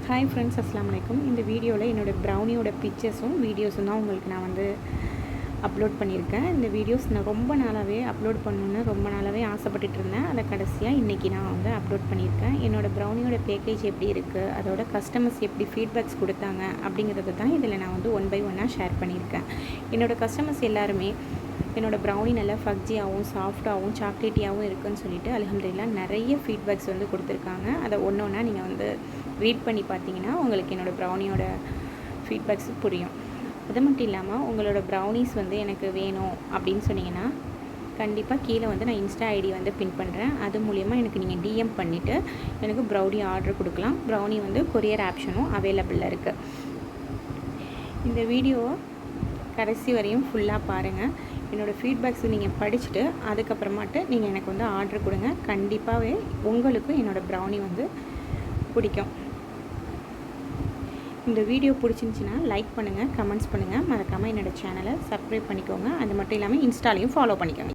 Hi friends, அஸ்ஸலாமு அலைக்கும். இந்த வீடியோவில் என்னோடய ப்ரௌனியோட பிக்சர்ஸும் வீடியோஸும் தான் உங்களுக்கு நான் அப்லோட் பண்ணியிருக்கேன். இந்த வீடியோஸ் நான் ரொம்ப நாளாகவே அப்லோட் பண்ணணுன்னு ரொம்ப நாளாகவே ஆசைப்பட்டுட்டு இருந்தேன். அதை கடைசியாக இன்றைக்கி நான் அப்லோட் பண்ணியிருக்கேன். என்னோடய ப்ரௌனியோட பேக்கேஜ் எப்படி இருக்குது, அதோட கஸ்டமர்ஸ் எப்படி ஃபீட்பேக்ஸ் கொடுத்தாங்க அப்படிங்கிறது தான் இதில் நான் ஒன் பை ஒன்னாக ஷேர் பண்ணியிருக்கேன். என்னோடய கஸ்டமர்ஸ் எல்லாருமே என்னோடய ப்ரௌனி நல்லா ஃபக்ஜியாகவும் சாஃப்டாகவும் சாக்லேட்டியாகவும் இருக்குதுன்னு சொல்லிட்டு அல்ஹம்துலில்லாஹ் நிறைய ஃபீட்பேக்ஸ் கொடுத்துருக்காங்க. அதை ஒன்று ஒன்றா நீங்கள் ரீட் பண்ணி பார்த்தீங்கன்னா உங்களுக்கு என்னோடய ப்ரௌனியோட ஃபீட்பேக்ஸ் புரியும். அது மட்டும் இல்லாமல் உங்களோட ப்ரௌனிஸ் எனக்கு வேணும் அப்படின்னு சொன்னீங்கன்னா கண்டிப்பாக கீழே நான் இன்ஸ்டா ஐடி பின் பண்ணுறேன். அது மூலிமா எனக்கு நீங்கள் டிஎம் பண்ணிவிட்டு எனக்கு ப்ரௌனி ஆர்டர் கொடுக்கலாம். ப்ரௌனி கொரியர் ஆப்ஷனும் அவைலபிளாக இருக்குது. இந்த வீடியோவை கடைசி வரையும் ஃபுல்லாக பாருங்கள். என்னோடய ஃபீட்பேக்ஸ் நீங்கள் படிச்சுட்டு அதுக்கப்புறமாட்டு நீங்கள் எனக்கு ஆர்டர் கொடுங்க. கண்டிப்பாகவே உங்களுக்கும் என்னோடய ப்ரௌனி பிடிக்கும். இந்த வீடியோ பிடிச்சிருந்துச்சின்னா லைக் பண்ணுங்கள், கமெண்ட்ஸ் பண்ணுங்கள், மறக்காமல் என்னோடய சேனலை சப்ஸ்கிரைப் பண்ணிக்கோங்க. அது மட்டும் இல்லாமல் இன்ஸ்டாலையும் ஃபாலோ பண்ணிக்கோங்க.